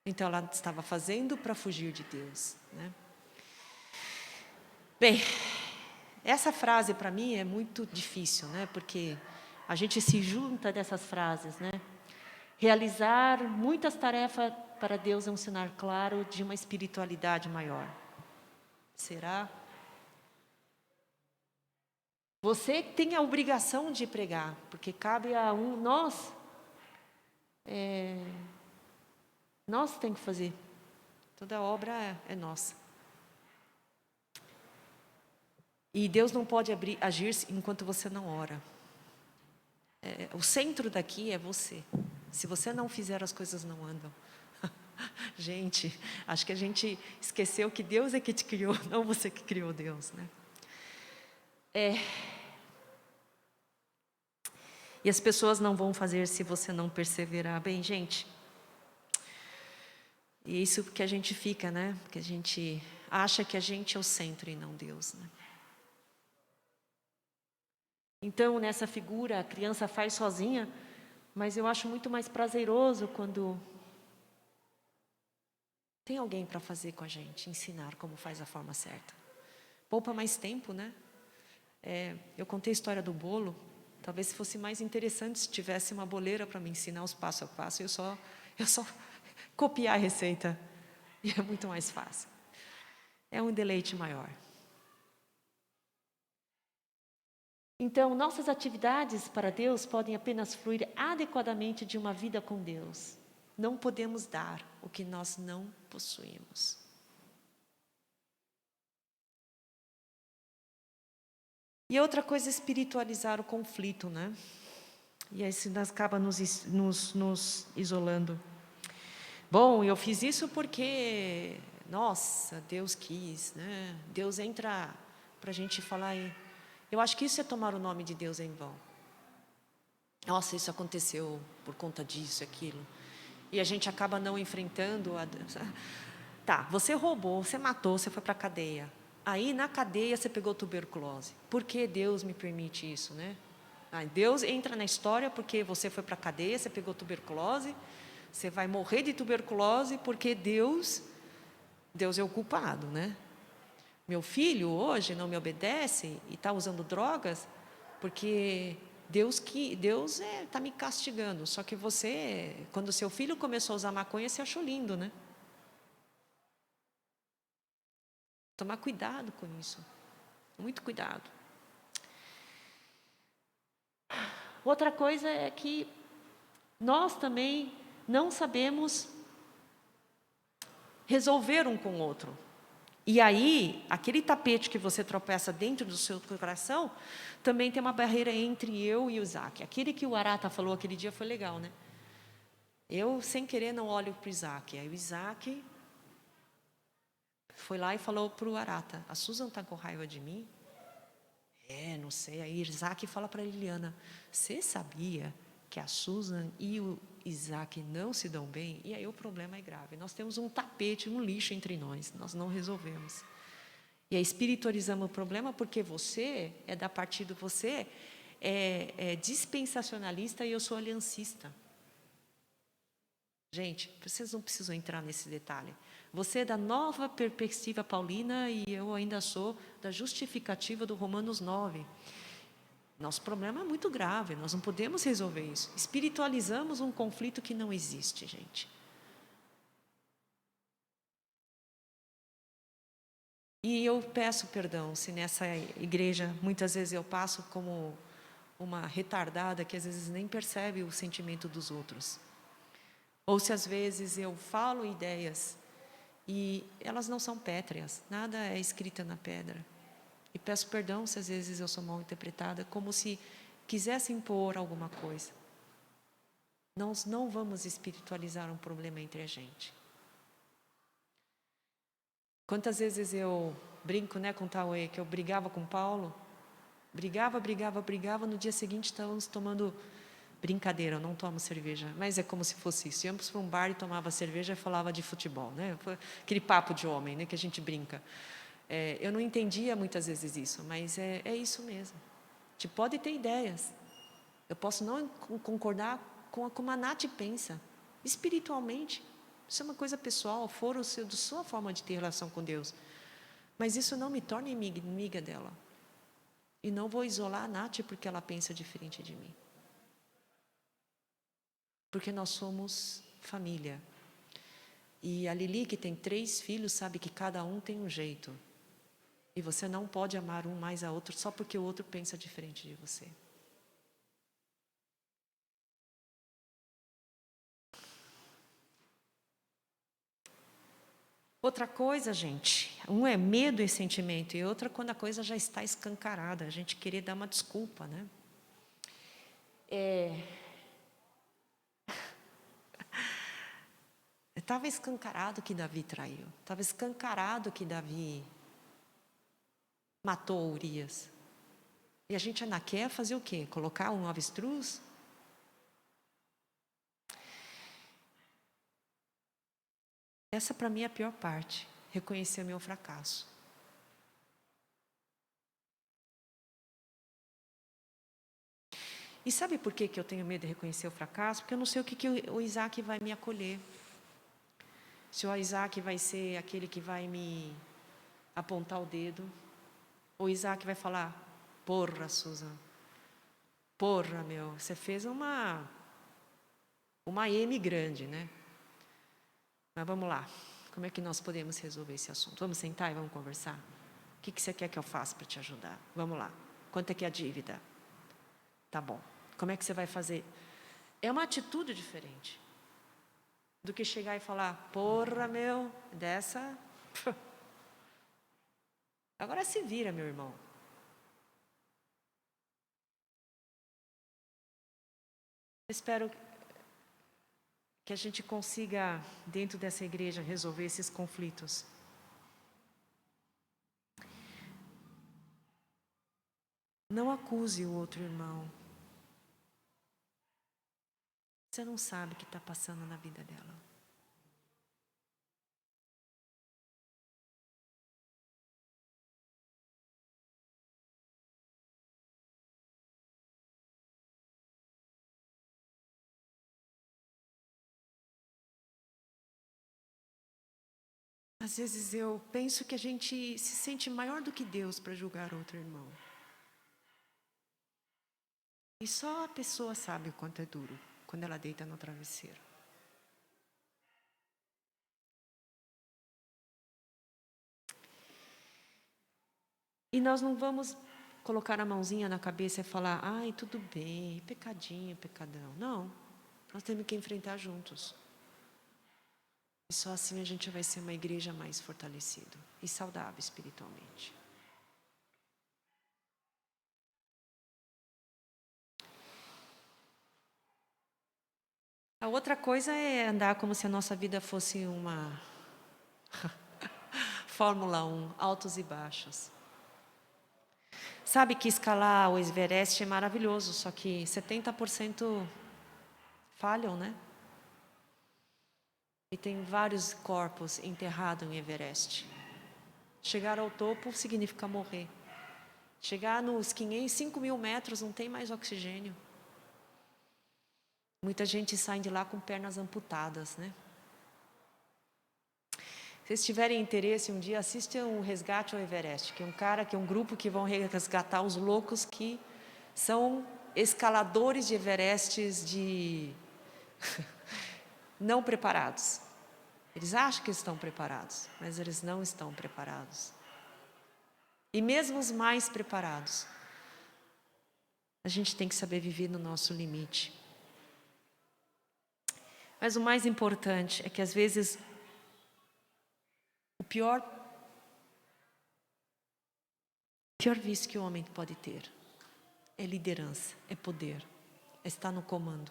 Então ela estava fazendo para fugir de Deus, né? Bem, essa frase para mim é muito difícil, né? Porque a gente se junta dessas frases, né? Realizar muitas tarefas para Deus é um sinal claro de uma espiritualidade maior. Será? Você tem a obrigação de pregar, porque cabe a nós temos que fazer. Toda a obra é nossa. E Deus não pode agir enquanto você não ora. O centro daqui é você. Se você não fizer, as coisas não andam. Gente, acho que a gente esqueceu que Deus é que te criou, não você que criou Deus, né? E as pessoas não vão fazer se você não perseverar. Bem, gente, e isso que a gente fica, né? Porque a gente acha que a gente é o centro e não Deus, né? Então, nessa figura, a criança faz sozinha, mas eu acho muito mais prazeroso quando tem alguém para fazer com a gente, ensinar como faz a forma certa. Poupa mais tempo, né? Eu contei a história do bolo. Talvez fosse mais interessante se tivesse uma boleira para me ensinar os passo a passo, eu só copiar a receita, e é muito mais fácil. É um deleite maior. Então, nossas atividades para Deus podem apenas fluir adequadamente de uma vida com Deus. Não podemos dar o que nós não possuímos. E outra coisa é espiritualizar o conflito, né? E aí isso acaba nos isolando. Bom, eu fiz isso porque, nossa, Deus quis, né? Deus entra para a gente falar. Eu acho que isso é tomar o nome de Deus em vão. Nossa, isso aconteceu por conta disso, aquilo. E a gente acaba não enfrentando. Tá, você roubou, você matou, você foi para a cadeia. Aí, na cadeia, você pegou tuberculose. Por que Deus me permite isso, né? Deus entra na história porque você foi para a cadeia, você pegou tuberculose, você vai morrer de tuberculose porque Deus é o culpado, né? Meu filho hoje não me obedece e está usando drogas porque Deus está me castigando. Só que você, quando seu filho começou a usar maconha, você achou lindo, né? Tomar cuidado com isso. Muito cuidado. Outra coisa é que nós também não sabemos resolver um com o outro. E aí, aquele tapete que você tropeça dentro do seu coração, também tem uma barreira entre eu e o Isaac. Aquele que o Arata falou aquele dia foi legal, né? Eu, sem querer, não olho para o Isaac. Aí o Isaac foi lá e falou para o Arata: a Susan está com raiva de mim? Não sei. Aí Isaac fala para a Liliana: você sabia que a Susan e o Isaac não se dão bem? E aí o problema é grave. Nós temos um tapete, um lixo entre nós não resolvemos. E aí espiritualizamos o problema porque você é da partida, você é dispensacionalista e eu sou aliancista. Gente, vocês não precisam entrar nesse detalhe. Você é da nova perspectiva paulina e eu ainda sou da justificativa do Romanos 9. Nosso problema é muito grave, nós não podemos resolver isso. Espiritualizamos um conflito que não existe, gente. E eu peço perdão se nessa igreja, muitas vezes eu passo como uma retardada que às vezes nem percebe o sentimento dos outros. Ou se às vezes eu falo ideias e elas não são pétreas, nada é escrita na pedra. E peço perdão se às vezes eu sou mal interpretada, como se quisesse impor alguma coisa. Nós não vamos espiritualizar um problema entre a gente. Quantas vezes eu brinco, né, com o Tauê, que eu brigava com o Paulo, brigava, no dia seguinte estávamos tomando, brincadeira, eu não tomo cerveja, mas é como se fosse isso, íamos para um bar e tomava cerveja e falava de futebol, né, aquele papo de homem, né, que a gente brinca. Eu não entendia muitas vezes isso, mas é isso mesmo. A gente pode ter ideias, eu posso não concordar com como a Nath pensa, espiritualmente, isso é uma coisa pessoal, fora da sua forma de ter relação com Deus. Mas isso não me torna inimiga dela. E não vou isolar a Nath porque ela pensa diferente de mim. Porque nós somos família. E a Lili, que tem 3 filhos, sabe que cada um tem um jeito. E você não pode amar um mais a outro só porque o outro pensa diferente de você. Outra coisa, gente, um é medo e sentimento, e outra quando a coisa já está escancarada, a gente querer dar uma desculpa, né? Estava escancarado que Davi traiu, estava escancarado que Davi matou Urias. E a gente ainda quer fazer o quê? Colocar um avestruz? Essa para mim é a pior parte, reconhecer o meu fracasso. E sabe por que eu tenho medo de reconhecer o fracasso? Porque eu não sei o que o Isaac vai me acolher. Se o Isaac vai ser aquele que vai me apontar o dedo, ou Isaac vai falar: porra, Susan, Porra, meu, você fez uma M grande, né? Mas vamos lá. Como é que nós podemos resolver esse assunto? Vamos sentar e vamos conversar? O que você quer que eu faça para te ajudar? Vamos lá. Quanto é que é a dívida? Tá bom. Como é que você vai fazer? É uma atitude diferente do que chegar e falar, porra, meu, dessa... Agora se vira, meu irmão. Espero que a gente consiga, dentro dessa igreja, resolver esses conflitos. Não acuse o outro irmão. Você não sabe o que está passando na vida dela. Às vezes eu penso que a gente se sente maior do que Deus para julgar outro irmão. E só a pessoa sabe o quanto é duro quando ela deita no travesseiro. E nós não vamos colocar a mãozinha na cabeça e falar, ai, tudo bem, pecadinho, pecadão. Não, nós temos que enfrentar juntos. E só assim a gente vai ser uma igreja mais fortalecida e saudável espiritualmente. A outra coisa é andar como se a nossa vida fosse uma Fórmula 1, altos e baixos. Sabe que escalar o Everest é maravilhoso, só que 70% falham, né? E tem vários corpos enterrados em Everest. Chegar ao topo significa morrer. Chegar nos 5 mil metros não tem mais oxigênio. Muita gente sai de lá com pernas amputadas, né? Se vocês tiverem interesse, um dia assistam o Resgate ao Everest, que é um grupo que vão resgatar os loucos que são escaladores de Everestes não preparados. Eles acham que estão preparados, mas eles não estão preparados. E mesmo os mais preparados, a gente tem que saber viver no nosso limite. Mas o mais importante é que às vezes o pior vício que o homem pode ter é liderança, é poder, é estar no comando.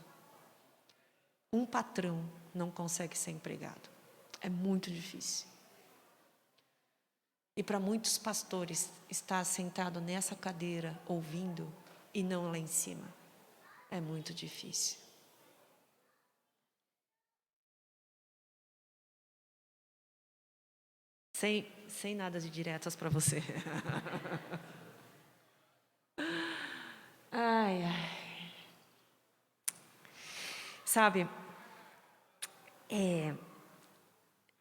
Um patrão não consegue ser empregado. É muito difícil. E para muitos pastores, estar sentado nessa cadeira, ouvindo, e não lá em cima, é muito difícil. Sem nada de diretas para você. Ai, ai. Sabe,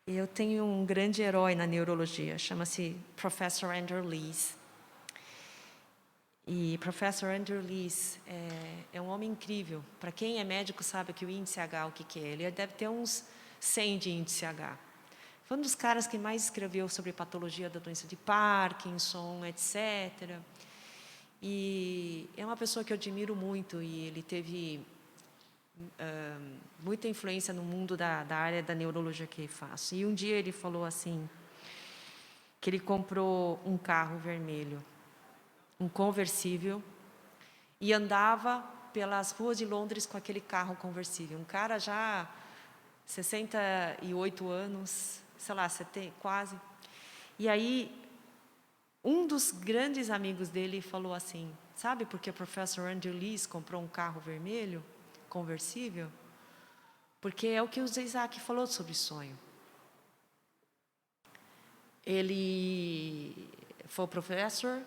eu tenho um grande herói na neurologia, chama-se Professor Andrew Lees. E Professor Andrew Lees é um homem incrível. Para quem é médico sabe que o índice H, o que é? Ele deve ter uns 100 de índice H. Foi um dos caras que mais escreveu sobre patologia da doença de Parkinson, etc. E é uma pessoa que eu admiro muito e ele teve muita influência no mundo da área da neurologia que eu faço. E um dia ele falou assim, que ele comprou um carro vermelho, um conversível, e andava pelas ruas de Londres com aquele carro conversível. Um cara já 68 anos, sei lá, quase. E aí, um dos grandes amigos dele falou assim, sabe por que o professor Andrew Lees comprou um carro vermelho, conversível? Porque é o que o Isaac falou sobre sonho. Ele foi professor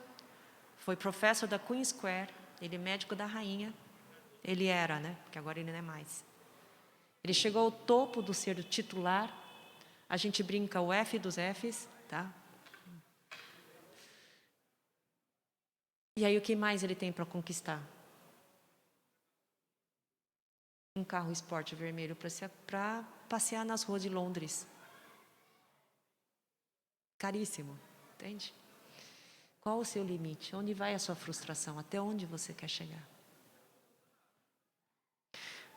da Queen Square, ele é médico da rainha. Ele era, né? Porque agora ele não é mais. Ele chegou ao topo do ser titular. A gente brinca o F dos Fs, tá? E aí o que mais ele tem para conquistar? um carro esporte vermelho para passear nas ruas de Londres. Caríssimo, entende? Qual o seu limite? Onde vai a sua frustração? Até onde você quer chegar?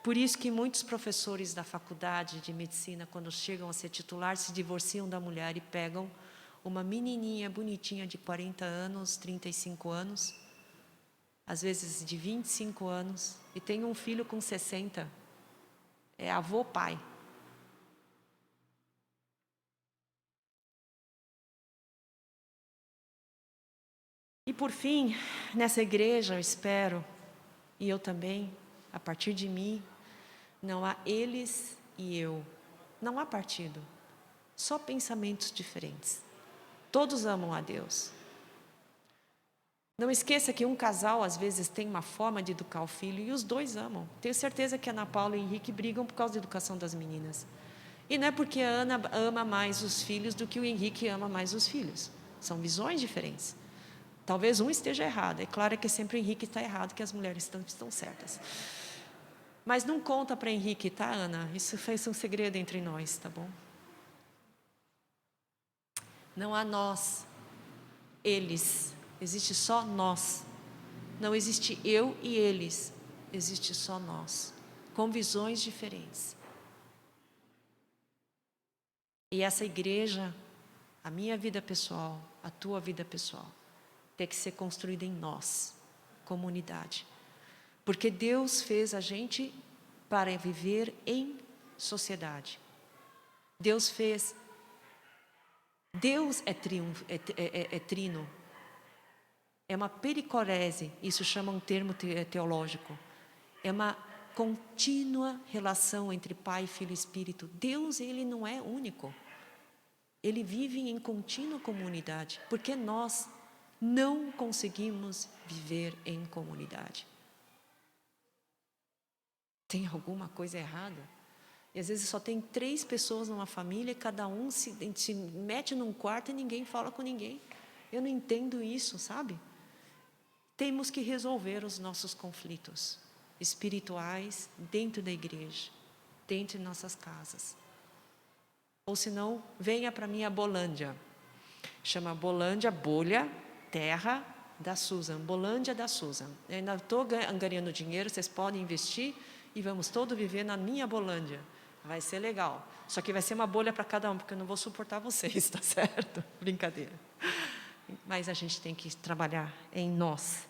Por isso que muitos professores da faculdade de medicina, quando chegam a ser titular, se divorciam da mulher e pegam uma menininha bonitinha de 40 anos, 35 anos, às vezes de 25 anos, e tem um filho com 60. É avô, pai. E por fim, nessa igreja, eu espero, e eu também, a partir de mim, não há eles e eu. Não há partido. Só pensamentos diferentes. Todos amam a Deus. Não esqueça que um casal, às vezes, tem uma forma de educar o filho e os dois amam. Tenho certeza que a Ana Paula e o Henrique brigam por causa da educação das meninas. E não é porque a Ana ama mais os filhos do que o Henrique ama mais os filhos. São visões diferentes. Talvez um esteja errado. É claro que sempre o Henrique está errado, que as mulheres estão certas. Mas não conta para Henrique, tá, Ana? Isso fez um segredo entre nós, tá bom? Não há nós, eles. Existe só nós. Não existe eu e eles. Existe só nós, com visões diferentes. E essa igreja, a minha vida pessoal, a tua vida pessoal, tem que ser construída em nós, comunidade. Porque Deus fez a gente para viver em sociedade. Deus é trino. É uma pericorese, isso chama um termo teológico. É uma contínua relação entre Pai, Filho e Espírito. Deus, Ele não é único. Ele vive em contínua comunidade, porque nós não conseguimos viver em comunidade. Tem alguma coisa errada? E às vezes só tem 3 pessoas numa família, cada um se mete num quarto e ninguém fala com ninguém. Eu não entendo isso, sabe? Temos que resolver os nossos conflitos espirituais dentro da igreja, dentro de nossas casas. Ou senão, venha para mim a Bolândia. Chama Bolândia, bolha, terra da Susan. Bolândia da Susan. Eu ainda estou ganhando dinheiro, vocês podem investir e vamos todos viver na minha Bolândia. Vai ser legal. Só que vai ser uma bolha para cada um, porque eu não vou suportar vocês, tá certo? Brincadeira. Mas a gente tem que trabalhar em nós.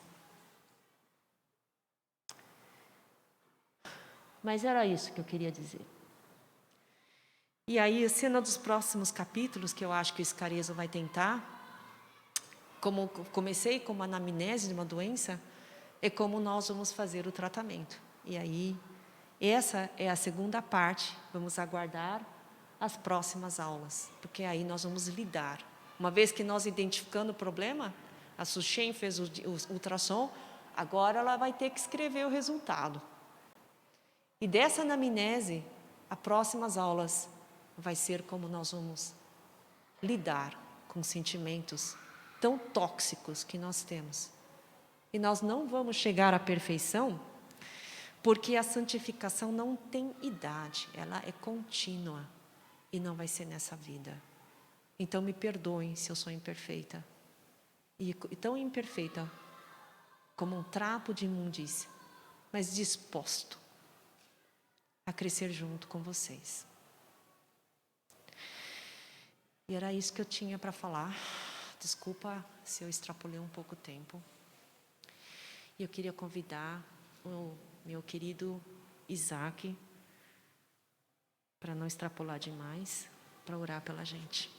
Mas era isso que eu queria dizer. E aí, a cena dos próximos capítulos, que eu acho que o Escarezo vai tentar, como comecei com uma anamnese de uma doença, é como nós vamos fazer o tratamento. E aí, essa é a segunda parte, vamos aguardar as próximas aulas, porque aí nós vamos lidar. Uma vez que nós identificando o problema, a Suchen fez o ultrassom, agora ela vai ter que escrever o resultado. E dessa anamnese, as próximas aulas vai ser como nós vamos lidar com sentimentos tão tóxicos que nós temos. E nós não vamos chegar à perfeição, porque a santificação não tem idade, ela é contínua e não vai ser nessa vida. Então me perdoem se eu sou imperfeita. E tão imperfeita como um trapo de imundícia, mas disposto a crescer junto com vocês. E era isso que eu tinha para falar. Desculpa se eu extrapolei um pouco o tempo. E eu queria convidar o meu querido Isaac, para não extrapolar demais, para orar pela gente.